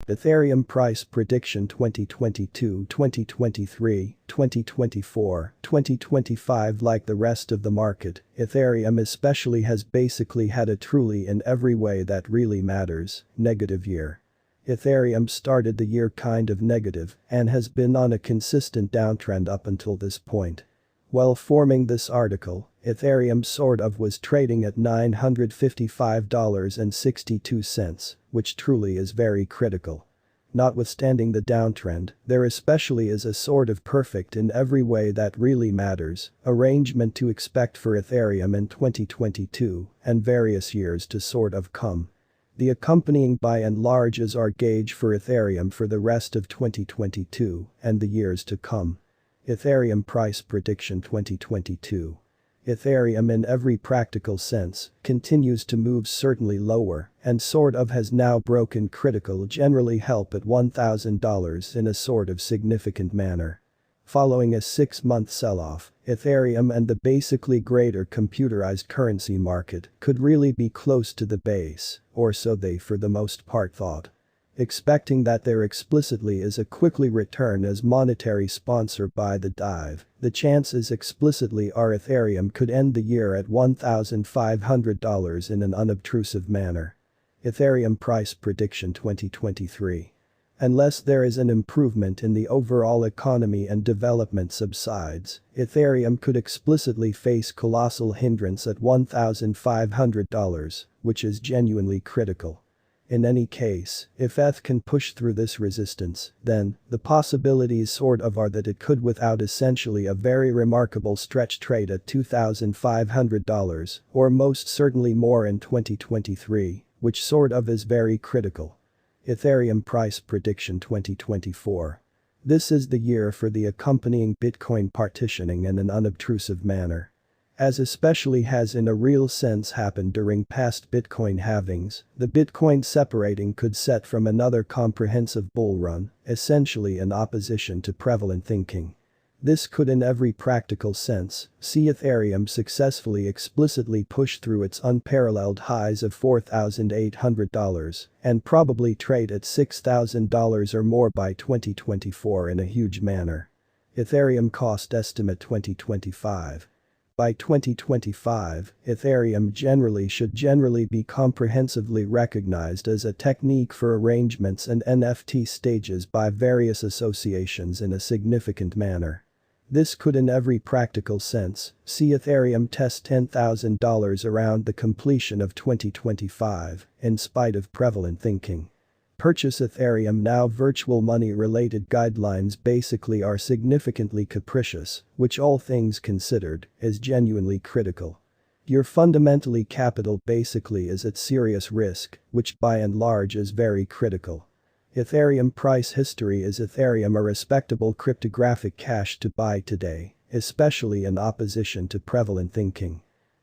Ethereum price prediction 2022, 2023, 2024, 2025. Like the rest of the market, Ethereum especially has basically had a truly in every way that really matters, negative year. Ethereum started the year kind of negative and has been on a consistent downtrend up until this point. While forming this article, Ethereum sort of was trading at $955.62, which truly is very critical. Notwithstanding the downtrend, there especially is a sort of perfect in every way that really matters arrangement to expect for Ethereum in 2022 and various years to sort of come. The accompanying by and large is our gauge for Ethereum for the rest of 2022 and the years to come. Ethereum price prediction 2022. Ethereum in every practical sense continues to move certainly lower and sort of has now broken critical generally help at $1,000 in a sort of significant manner. Following a 6-month sell-off, Ethereum and the basically greater computerized currency market could really be close to the base, or so they for the most part thought. Expecting that there explicitly is a quickly return as monetary sponsor by the dive, the chances explicitly are Ethereum could end the year at $1,500 in an unobtrusive manner. Ethereum price prediction 2023. Unless there is an improvement in the overall economy and development subsides, Ethereum could explicitly face colossal hindrance at $1,500, which is genuinely critical. In any case, if ETH can push through this resistance, then the possibilities sort of are that it could without essentially a very remarkable stretch trade at $2,500 or most certainly more in 2023, which sort of is very critical. Ethereum price prediction 2024. This is the year for the accompanying Bitcoin partitioning in an unobtrusive manner. As especially has in a real sense happened during past Bitcoin halvings, the Bitcoin separating could set from another comprehensive bull run, essentially in opposition to prevalent thinking. This could in every practical sense see Ethereum successfully explicitly push through its unparalleled highs of $4,800 and probably trade at $6,000 or more by 2024 in a huge manner. Ethereum cost estimate 2025. By 2025, Ethereum should generally be comprehensively recognized as a technique for arrangements and NFT stages by various associations in a significant manner. This could in every practical sense see Ethereum test $10,000 around the completion of 2025, in spite of prevalent thinking. Purchase Ethereum now. Virtual money related guidelines basically are significantly capricious, which all things considered is genuinely critical. Your fundamentally capital basically is at serious risk, which by and large is very critical. Ethereum price history. Is Ethereum a respectable cryptographic cash to buy today, especially in opposition to prevalent thinking?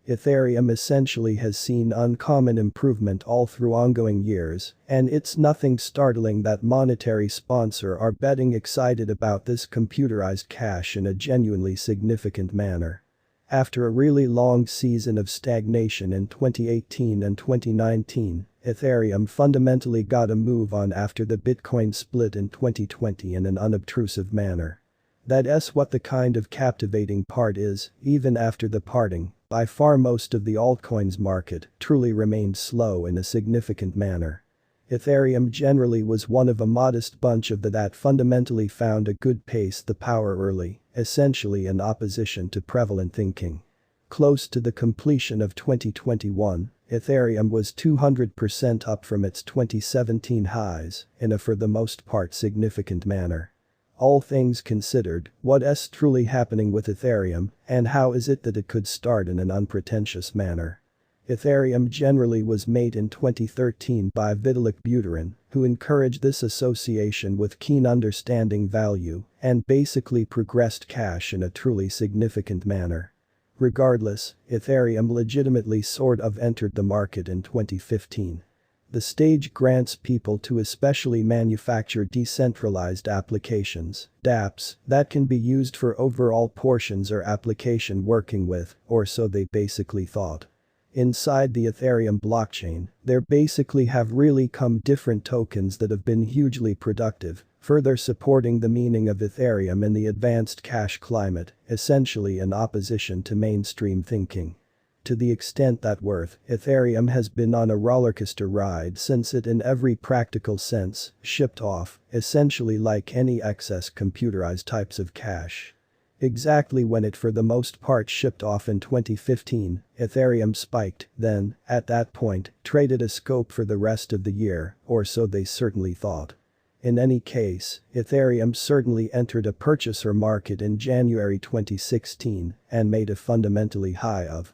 Ethereum essentially has seen uncommon improvement all through ongoing years, and it's nothing startling that monetary sponsors are betting excited about this computerized cash in a genuinely significant manner. After a really long season of stagnation in 2018 and 2019, Ethereum fundamentally got a move on after the Bitcoin split in 2020 in an unobtrusive manner. That's what the kind of captivating part is, even after the parting. By far most of the altcoins market truly remained slow in a significant manner. Ethereum generally was one of a modest bunch of that fundamentally found a good pace the power early, essentially in opposition to prevalent thinking. Close to the completion of 2021, Ethereum was 200% up from its 2017 highs in a for the most part significant manner. All things considered, what's truly happening with Ethereum and how is it that it could start in an unpretentious manner? Ethereum generally was made in 2013 by Vitalik Buterin, who encouraged this association with keen understanding value and basically progressed cash in a truly significant manner. Regardless, Ethereum legitimately sort of entered the market in 2015. The stage grants people to especially manufacture decentralized applications, dApps, that can be used for overall portions or application working with, or so they basically thought. Inside the Ethereum blockchain, there basically have really come different tokens that have been hugely productive, further supporting the meaning of Ethereum in the advanced cash climate, essentially in opposition to mainstream thinking. To the extent that worth, Ethereum has been on a rollercoaster ride since it in every practical sense shipped off, essentially like any excess computerized types of cash. Exactly when it for the most part shipped off in 2015, Ethereum spiked, then, at that point, traded a scope for the rest of the year, or so they certainly thought. In any case, Ethereum certainly entered a purchaser market in January 2016 and made a fundamentally high of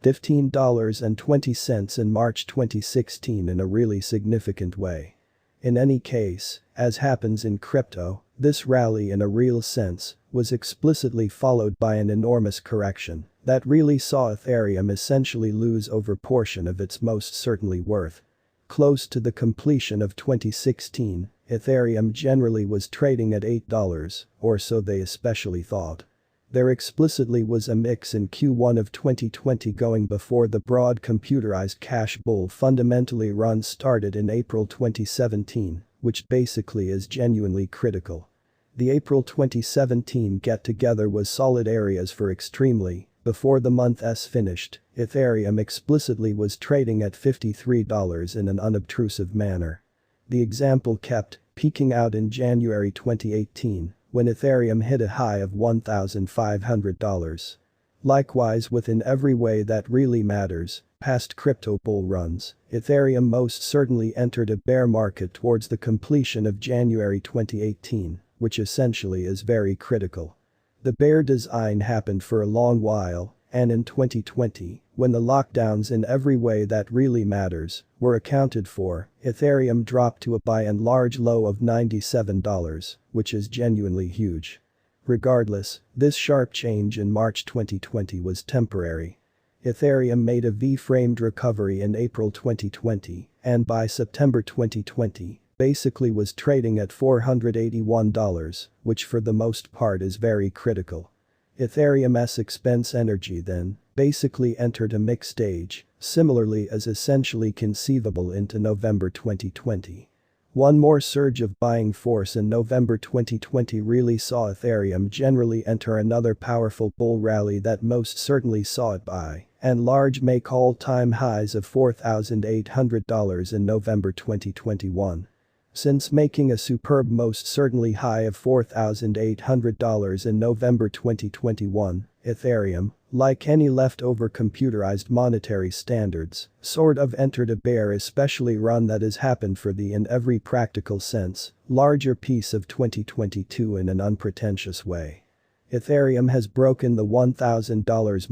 $15.20 in March 2016 in a really significant way. In any case, as happens in crypto, this rally in a real sense was explicitly followed by an enormous correction that really saw Ethereum essentially lose over portion of its most certainly worth. Close to the completion of 2016, Ethereum generally was trading at $8, or so they especially thought. There explicitly was a mix in Q1 of 2020 going before the broad computerized cash bull fundamentally run started in April 2017, which basically is genuinely critical. The April 2017 get-together was solid areas for extremely, before the month's finished, Ethereum explicitly was trading at $53 in an unobtrusive manner. The example kept peaking out in January 2018, when Ethereum hit a high of $1,500. Likewise within every way that really matters, past crypto bull runs, Ethereum most certainly entered a bear market towards the completion of January 2018, which essentially is very critical. The bear design happened for a long while, and in 2020, when the lockdowns in every way that really matters were accounted for, Ethereum dropped to a by and large low of $97, which is genuinely huge. Regardless, this sharp change in March 2020 was temporary. Ethereum made a V-framed recovery in April 2020, and by September 2020, basically was trading at $481, which for the most part is very critical. Ethereum's expense energy then basically entered a mixed stage, similarly as essentially conceivable into November 2020. One more surge of buying force in November 2020 really saw Ethereum generally enter another powerful bull rally that most certainly saw it buy and large make all-time highs of $4,800 in November 2021. Since making a superb most certainly high of $4,800 in November 2021, Ethereum, like any leftover computerized monetary standards, sort of entered a bear especially run that has happened for the in every practical sense, larger piece of 2022 in an unpretentious way. Ethereum has broken the $1,000